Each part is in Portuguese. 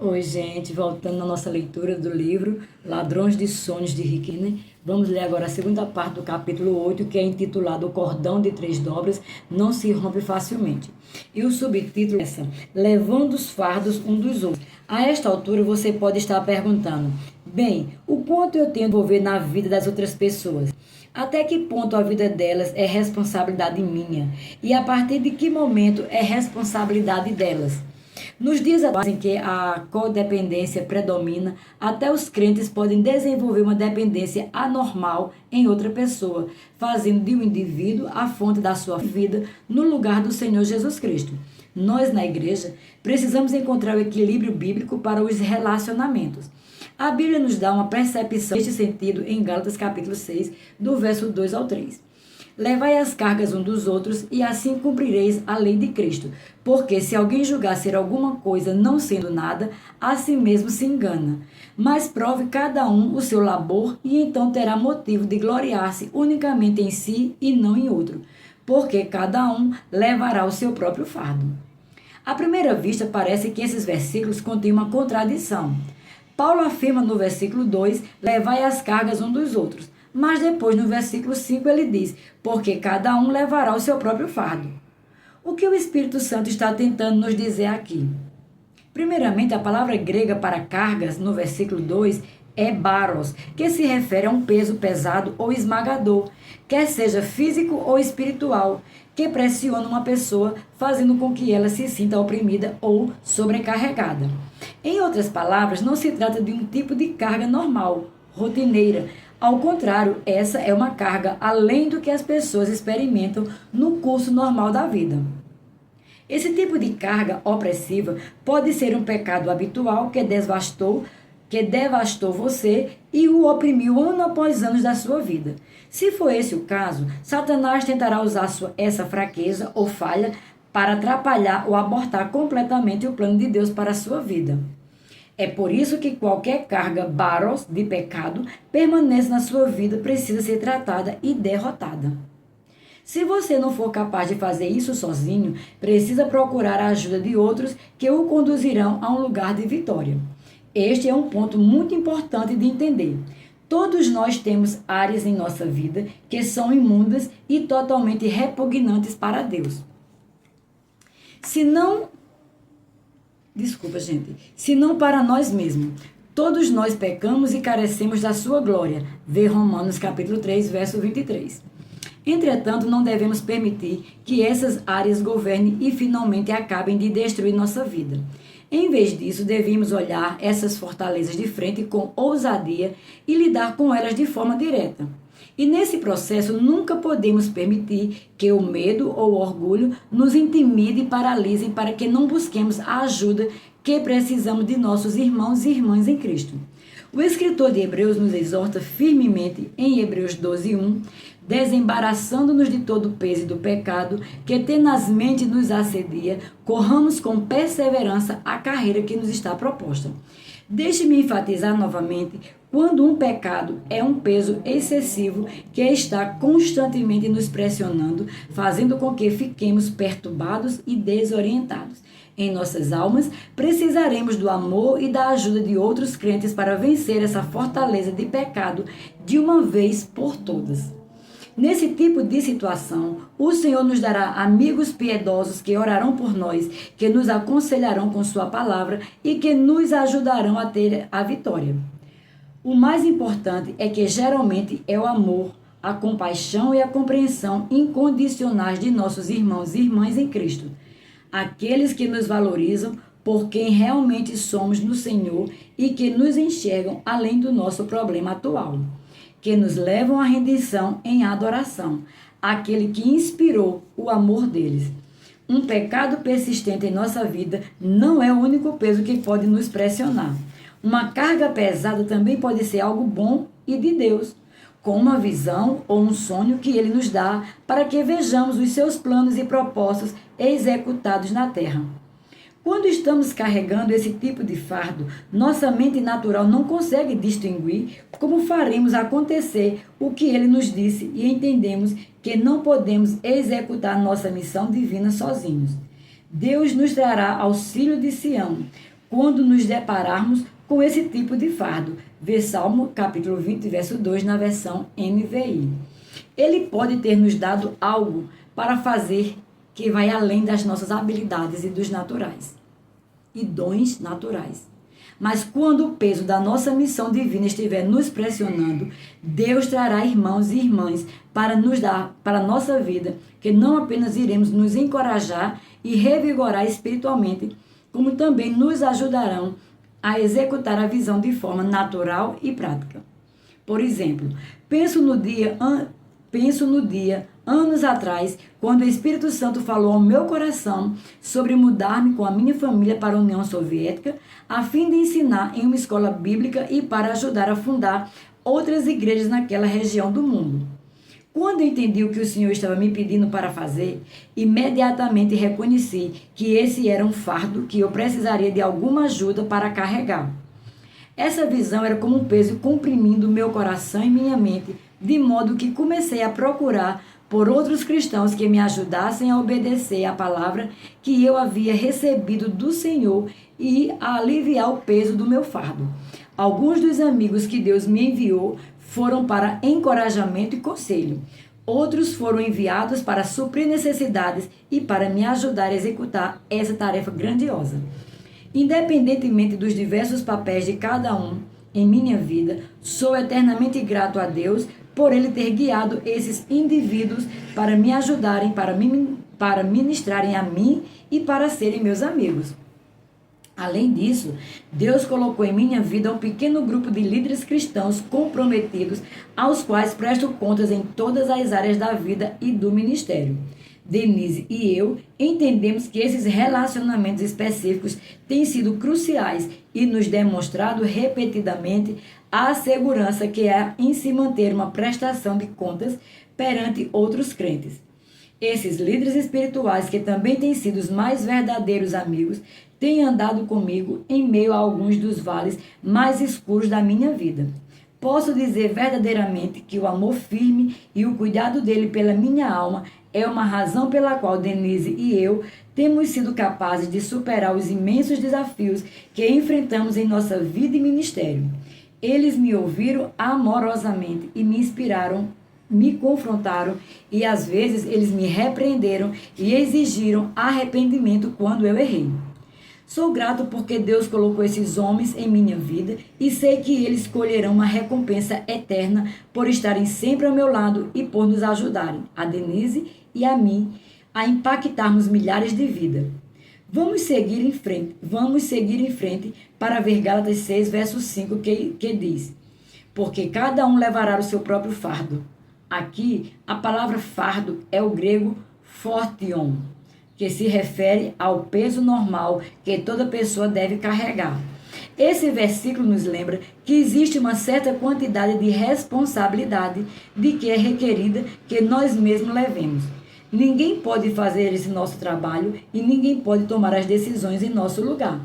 Oi, gente, voltando na nossa leitura do livro Ladrões de Sonhos de Rick Renner. Vamos ler agora a segunda parte do capítulo 8, que é intitulado O Cordão de Três Dobras Não Se Rompe Facilmente. E o subtítulo é essa, Levando os Fardos um dos Outros. A esta altura você pode estar perguntando, bem, o quanto eu tenho de envolver na vida das outras pessoas? Até que ponto a vida delas é responsabilidade minha? E a partir de que momento é responsabilidade delas? Nos dias atuais em que a codependência predomina, até os crentes podem desenvolver uma dependência anormal em outra pessoa, fazendo de um indivíduo a fonte da sua vida no lugar do Senhor Jesus Cristo. Nós, na igreja, precisamos encontrar o equilíbrio bíblico para os relacionamentos. A Bíblia nos dá uma percepção neste sentido em Gálatas capítulo 6, do verso 2 ao 3. Levai as cargas um dos outros, e assim cumprireis a lei de Cristo. Porque se alguém julgar ser alguma coisa não sendo nada, a si mesmo se engana. Mas prove cada um o seu labor, e então terá motivo de gloriar-se unicamente em si e não em outro. Porque cada um levará o seu próprio fardo. À primeira vista, parece que esses versículos contêm uma contradição. Paulo afirma no versículo 2, levai as cargas um dos outros. Mas depois, no versículo 5, ele diz, porque cada um levará o seu próprio fardo. O que o Espírito Santo está tentando nos dizer aqui? Primeiramente, a palavra grega para cargas, no versículo 2, é baros, que se refere a um peso pesado ou esmagador, quer seja físico ou espiritual, que pressiona uma pessoa, fazendo com que ela se sinta oprimida ou sobrecarregada. Em outras palavras, não se trata de um tipo de carga normal, rotineira. Ao contrário, essa é uma carga além do que as pessoas experimentam no curso normal da vida. Esse tipo de carga opressiva pode ser um pecado habitual que devastou você e o oprimiu ano após ano da sua vida. Se for esse o caso, Satanás tentará usar essa fraqueza ou falha para atrapalhar ou abortar completamente o plano de Deus para a sua vida. É por isso que qualquer carga baros de pecado permanece na sua vida precisa ser tratada e derrotada. Se você não for capaz de fazer isso sozinho, precisa procurar a ajuda de outros que o conduzirão a um lugar de vitória. Este é um ponto muito importante de entender. Todos nós temos áreas em nossa vida que são imundas e totalmente repugnantes para Deus. Se não para nós mesmos. Todos nós pecamos e carecemos da sua glória. Vê Romanos capítulo 3, verso 23. Entretanto, não devemos permitir que essas áreas governem e finalmente acabem de destruir nossa vida. Em vez disso, devemos olhar essas fortalezas de frente com ousadia e lidar com elas de forma direta. E nesse processo nunca podemos permitir que o medo ou o orgulho nos intimide e paralisem para que não busquemos a ajuda que precisamos de nossos irmãos e irmãs em Cristo. O escritor de Hebreus nos exorta firmemente em Hebreus 12:1, desembaraçando-nos de todo o peso do pecado que tenazmente nos assedia, corramos com perseverança a carreira que nos está proposta. Deixe-me enfatizar novamente, quando um pecado é um peso excessivo que está constantemente nos pressionando, fazendo com que fiquemos perturbados e desorientados. Em nossas almas, precisaremos do amor e da ajuda de outros crentes para vencer essa fortaleza de pecado de uma vez por todas. Nesse tipo de situação, o Senhor nos dará amigos piedosos que orarão por nós, que nos aconselharão com sua palavra e que nos ajudarão a ter a vitória. O mais importante é que geralmente é o amor, a compaixão e a compreensão incondicionais de nossos irmãos e irmãs em Cristo. Aqueles que nos valorizam por quem realmente somos no Senhor e que nos enxergam além do nosso problema atual. Que nos levam à rendição em adoração, aquele que inspirou o amor deles. Um pecado persistente em nossa vida não é o único peso que pode nos pressionar. Uma carga pesada também pode ser algo bom e de Deus, com uma visão ou um sonho que Ele nos dá para que vejamos os seus planos e propósitos executados na terra. Quando estamos carregando esse tipo de fardo, nossa mente natural não consegue distinguir como faremos acontecer o que Ele nos disse e entendemos que não podemos executar nossa missão divina sozinhos. Deus nos trará auxílio de Sião, quando nos depararmos com esse tipo de fardo. Vê Salmo capítulo 20, verso 2, na versão NVI. Ele pode ter nos dado algo para fazer que vai além das nossas habilidades e dos naturais e dons naturais. Mas quando o peso da nossa missão divina estiver nos pressionando, Deus trará irmãos e irmãs para nos dar, para a nossa vida, que não apenas iremos nos encorajar e revigorar espiritualmente, como também nos ajudarão a executar a visão de forma natural e prática. Por exemplo, penso no dia anos atrás, quando o Espírito Santo falou ao meu coração sobre mudar-me com a minha família para a União Soviética, a fim de ensinar em uma escola bíblica e para ajudar a fundar outras igrejas naquela região do mundo. Quando eu entendi o que o Senhor estava me pedindo para fazer, imediatamente reconheci que esse era um fardo que eu precisaria de alguma ajuda para carregar. Essa visão era como um peso comprimindo meu coração e minha mente, de modo que comecei a procurar por outros cristãos que me ajudassem a obedecer à palavra que eu havia recebido do Senhor e a aliviar o peso do meu fardo. Alguns dos amigos que Deus me enviou foram para encorajamento e conselho. Outros foram enviados para suprir necessidades e para me ajudar a executar essa tarefa grandiosa. Independentemente dos diversos papéis de cada um em minha vida, sou eternamente grato a Deus por Ele ter guiado esses indivíduos para me ajudarem, para ministrarem a mim e para serem meus amigos. Além disso, Deus colocou em minha vida um pequeno grupo de líderes cristãos comprometidos, aos quais presto contas em todas as áreas da vida e do ministério. Denise e eu entendemos que esses relacionamentos específicos têm sido cruciais e nos demonstrado repetidamente a segurança que há em se manter uma prestação de contas perante outros crentes. Esses líderes espirituais, que também têm sido os mais verdadeiros amigos, têm andado comigo em meio a alguns dos vales mais escuros da minha vida. Posso dizer verdadeiramente que o amor firme e o cuidado dele pela minha alma é uma razão pela qual Denise e eu temos sido capazes de superar os imensos desafios que enfrentamos em nossa vida e ministério. Eles me ouviram amorosamente e me inspiraram, me confrontaram e às vezes eles me repreenderam e exigiram arrependimento quando eu errei. Sou grato porque Deus colocou esses homens em minha vida e sei que eles colherão uma recompensa eterna por estarem sempre ao meu lado e por nos ajudarem, a Denise e a mim, a impactarmos milhares de vidas. Vamos seguir em frente para ver Gálatas 6, verso 5, que diz: porque cada um levará o seu próprio fardo. Aqui, a palavra fardo é o grego fortion, que se refere ao peso normal que toda pessoa deve carregar. Esse versículo nos lembra que existe uma certa quantidade de responsabilidade de que é requerida que nós mesmos levemos. Ninguém pode fazer esse nosso trabalho e ninguém pode tomar as decisões em nosso lugar.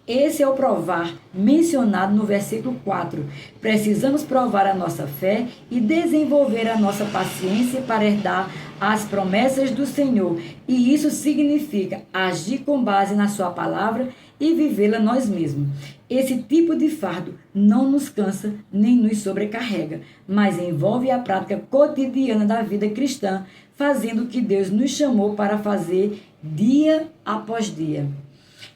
Esse é o provar mencionado no versículo 4. Precisamos provar a nossa fé e desenvolver a nossa paciência para herdar as promessas do Senhor. E isso significa agir com base na sua palavra e vivê-la nós mesmos. Esse tipo de fardo não nos cansa nem nos sobrecarrega, mas envolve a prática cotidiana da vida cristã, fazendo o que Deus nos chamou para fazer dia após dia.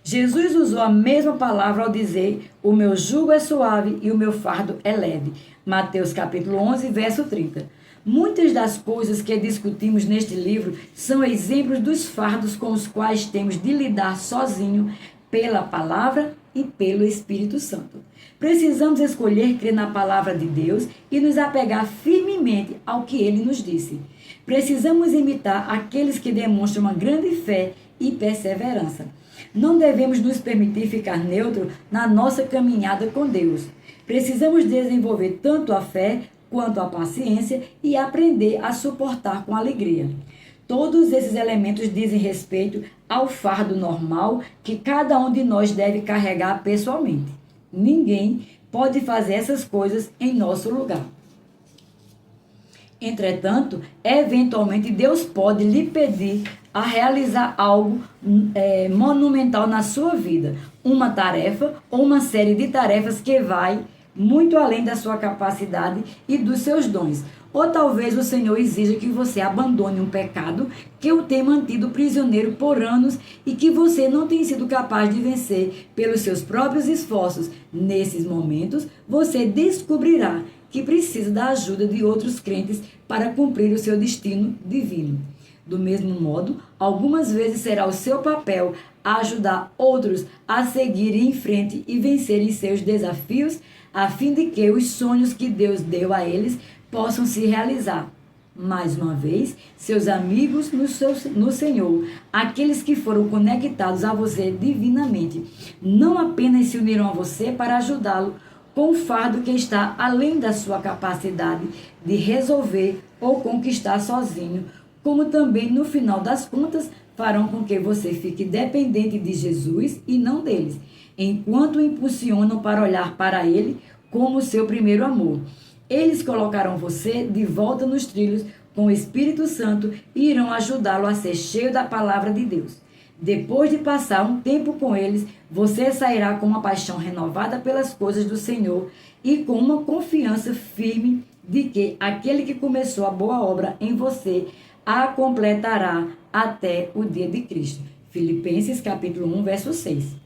Jesus usou a mesma palavra ao dizer: o meu jugo é suave e o meu fardo é leve. Mateus capítulo 11, verso 30. Muitas das coisas que discutimos neste livro são exemplos dos fardos com os quais temos de lidar sozinho pela palavra e pelo Espírito Santo. Precisamos escolher crer na palavra de Deus e nos apegar firmemente ao que ele nos disse. Precisamos imitar aqueles que demonstram uma grande fé e perseverança. Não devemos nos permitir ficar neutro na nossa caminhada com Deus. Precisamos desenvolver tanto a fé quanto a paciência e aprender a suportar com alegria. Todos esses elementos dizem respeito ao fardo normal que cada um de nós deve carregar pessoalmente. Ninguém pode fazer essas coisas em nosso lugar. Entretanto, eventualmente Deus pode lhe pedir a realizar algo monumental na sua vida. uma tarefa ou uma série de tarefas que vai muito além da sua capacidade e dos seus dons. Ou talvez o Senhor exija que você abandone um pecado que o tem mantido prisioneiro por anos e que você não tem sido capaz de vencer pelos seus próprios esforços. Nesses momentos, você descobrirá que precisa da ajuda de outros crentes para cumprir o seu destino divino. Do mesmo modo, algumas vezes será o seu papel ajudar outros a seguirem em frente e vencerem seus desafios, a fim de que os sonhos que Deus deu a eles possam se realizar. Mais uma vez, seus amigos no Senhor, aqueles que foram conectados a você divinamente, não apenas se uniram a você para ajudá-lo com um fardo que está além da sua capacidade de resolver ou conquistar sozinho, como também, no final das contas, farão com que você fique dependente de Jesus e não deles, enquanto o impulsionam para olhar para Ele como seu primeiro amor. Eles colocarão você de volta nos trilhos com o Espírito Santo e irão ajudá-lo a ser cheio da palavra de Deus. Depois de passar um tempo com eles, você sairá com uma paixão renovada pelas coisas do Senhor e com uma confiança firme de que aquele que começou a boa obra em você a completará até o dia de Cristo. Filipenses capítulo 1, verso 6.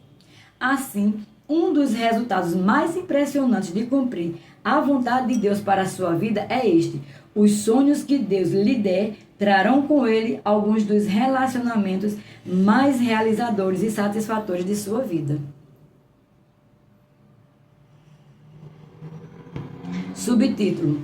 Assim, um dos resultados mais impressionantes de cumprir a vontade de Deus para a sua vida é este: os sonhos que Deus lhe der trarão com ele alguns dos relacionamentos mais realizadores e satisfatores de sua vida. Subtítulo: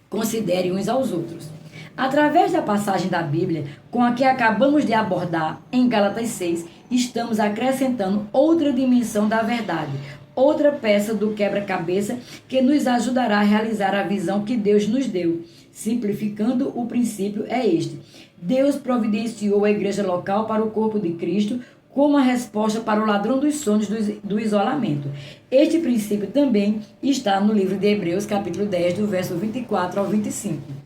Considere uns aos outros. Através da passagem da Bíblia, com a que acabamos de abordar em Gálatas 6, estamos acrescentando outra dimensão da verdade, outra peça do quebra-cabeça que nos ajudará a realizar a visão que Deus nos deu. Simplificando, o princípio é este: Deus providenciou a igreja local para o corpo de Cristo como a resposta para o ladrão dos sonhos do isolamento. Este princípio também está no livro de Hebreus, capítulo 10, do verso 24 ao 25.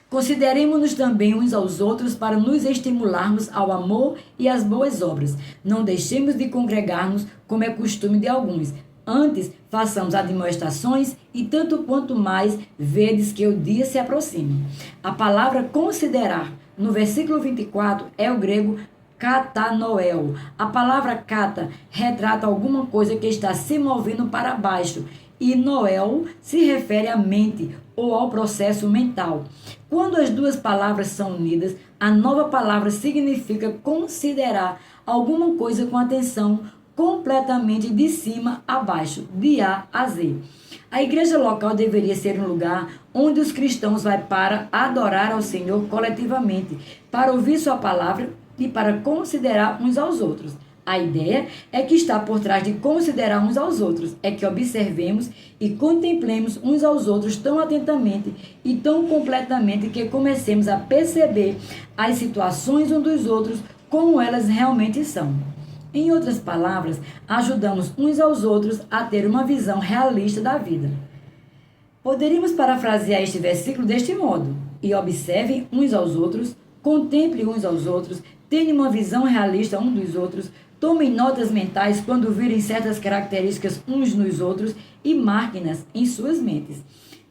Consideremos-nos também uns aos outros para nos estimularmos ao amor e às boas obras. Não deixemos de congregar-nos, como é costume de alguns. Antes, façamos admoestações, e tanto quanto mais vedes que o dia se aproxima. A palavra considerar, no versículo 24, é o grego katanoel. A palavra kata retrata alguma coisa que está se movendo para baixo, e noel se refere à mente ou ao processo mental. Quando as duas palavras são unidas, a nova palavra significa considerar alguma coisa com atenção completamente de cima a baixo, de A a Z. A igreja local deveria ser um lugar onde os cristãos vão para adorar ao Senhor coletivamente, para ouvir sua palavra e para considerar uns aos outros. A ideia é que está por trás de considerar uns aos outros, é que observemos e contemplemos uns aos outros tão atentamente e tão completamente que comecemos a perceber as situações uns dos outros como elas realmente são. Em outras palavras, ajudamos uns aos outros a ter uma visão realista da vida. Poderíamos parafrasear este versículo deste modo: e observem uns aos outros, contemplem uns aos outros, tenham uma visão realista uns dos outros, tomem notas mentais quando virem certas características uns nos outros e marquem-nas em suas mentes.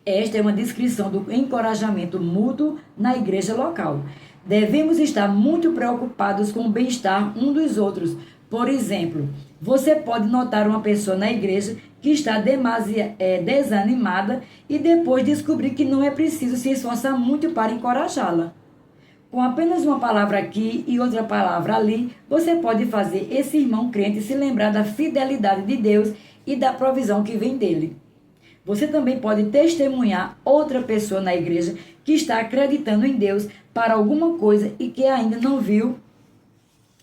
Esta é uma descrição do encorajamento mútuo na igreja local. Devemos estar muito preocupados com o bem-estar uns dos outros. Por exemplo, você pode notar uma pessoa na igreja que está desanimada e depois descobrir que não é preciso se esforçar muito para encorajá-la. Com apenas uma palavra aqui e outra palavra ali, você pode fazer esse irmão crente se lembrar da fidelidade de Deus e da provisão que vem dele. Você também pode testemunhar outra pessoa na igreja que está acreditando em Deus para alguma coisa e que ainda não viu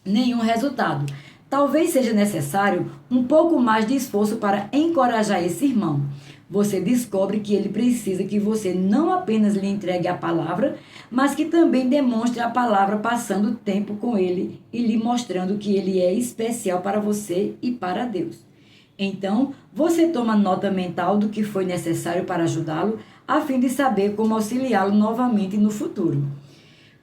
nenhum resultado. Talvez seja necessário um pouco mais de esforço para encorajar esse irmão. Você descobre que ele precisa que você não apenas lhe entregue a palavra, mas que também demonstre a palavra passando tempo com ele e lhe mostrando que ele é especial para você e para Deus. Então, você toma nota mental do que foi necessário para ajudá-lo, a fim de saber como auxiliá-lo novamente no futuro.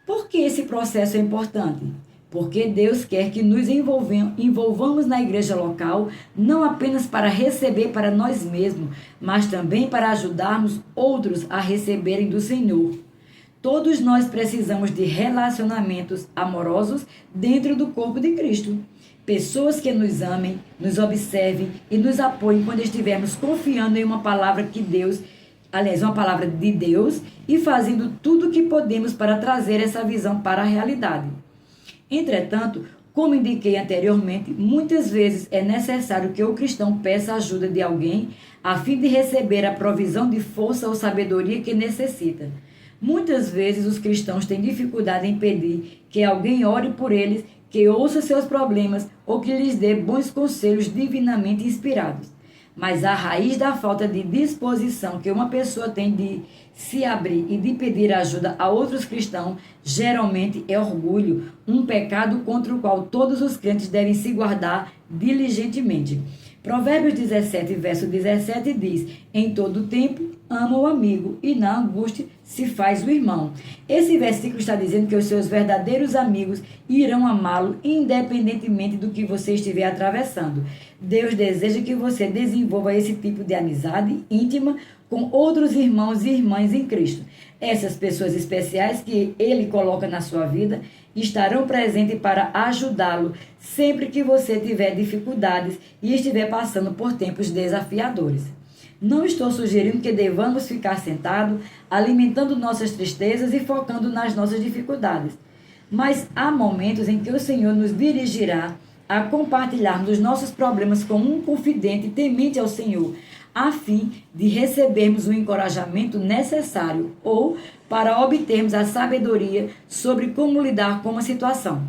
Por que esse processo é importante? porque Deus quer que nos envolvamos na igreja local, não apenas para receber para nós mesmos, mas também para ajudarmos outros a receberem do Senhor. Todos nós precisamos de relacionamentos amorosos dentro do corpo de Cristo. Pessoas que nos amem, nos observem e nos apoiem quando estivermos confiando em uma palavra uma palavra de Deus e fazendo tudo o que podemos para trazer essa visão para a realidade. Entretanto, como indiquei anteriormente, muitas vezes é necessário que o cristão peça a ajuda de alguém a fim de receber a provisão de força ou sabedoria que necessita. Muitas vezes os cristãos têm dificuldade em pedir que alguém ore por eles, que ouça seus problemas ou que lhes dê bons conselhos divinamente inspirados. Mas a raiz da falta de disposição que uma pessoa tem de se abrir e de pedir ajuda a outros cristãos, geralmente é orgulho, um pecado contra o qual todos os crentes devem se guardar diligentemente. Provérbios 17, verso 17 diz: em todo tempo ama o amigo e na angústia se faz o irmão. Esse versículo está dizendo que os seus verdadeiros amigos irão amá-lo independentemente do que você estiver atravessando. Deus deseja que você desenvolva esse tipo de amizade íntima com outros irmãos e irmãs em Cristo. Essas pessoas especiais que Ele coloca na sua vida estarão presentes para ajudá-lo sempre que você tiver dificuldades e estiver passando por tempos desafiadores. Não estou sugerindo que devamos ficar sentados, alimentando nossas tristezas e focando nas nossas dificuldades. Mas há momentos em que o Senhor nos dirigirá a compartilharmos os nossos problemas com um confidente temente ao Senhor, a fim de recebermos o encorajamento necessário ou para obtermos a sabedoria sobre como lidar com uma situação.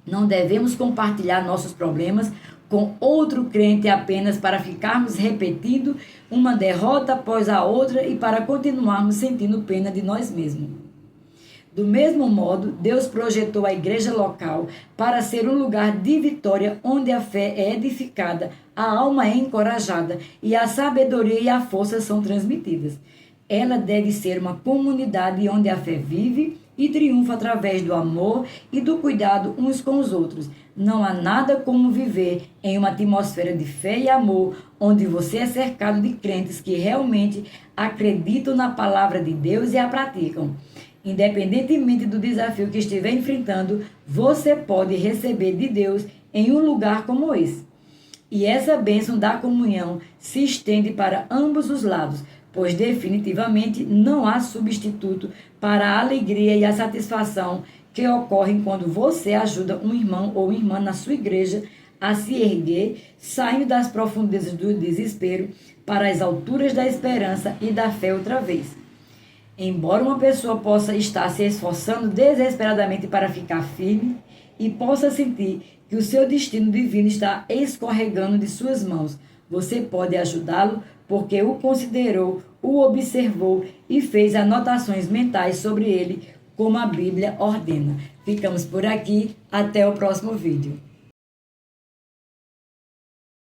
Não devemos compartilhar nossos problemas com outro crente apenas para ficarmos repetindo uma derrota após a outra e para continuarmos sentindo pena de nós mesmos. Do mesmo modo, Deus projetou a igreja local para ser um lugar de vitória onde a fé é edificada, a alma é encorajada e a sabedoria e a força são transmitidas. Ela deve ser uma comunidade onde a fé vive e triunfa através do amor e do cuidado uns com os outros. Não há nada como viver em uma atmosfera de fé e amor, onde você é cercado de crentes que realmente acreditam na palavra de Deus e a praticam. Independentemente do desafio que estiver enfrentando, você pode receber de Deus em um lugar como esse. E essa bênção da comunhão se estende para ambos os lados, pois definitivamente não há substituto para a alegria e a satisfação que ocorrem quando você ajuda um irmão ou irmã na sua igreja a se erguer, saindo das profundezas do desespero para as alturas da esperança e da fé outra vez. Embora uma pessoa possa estar se esforçando desesperadamente para ficar firme e possa sentir que o seu destino divino está escorregando de suas mãos, você pode ajudá-lo porque o considerou, o observou e fez anotações mentais sobre ele, como a Bíblia ordena. Ficamos por aqui, até o próximo vídeo.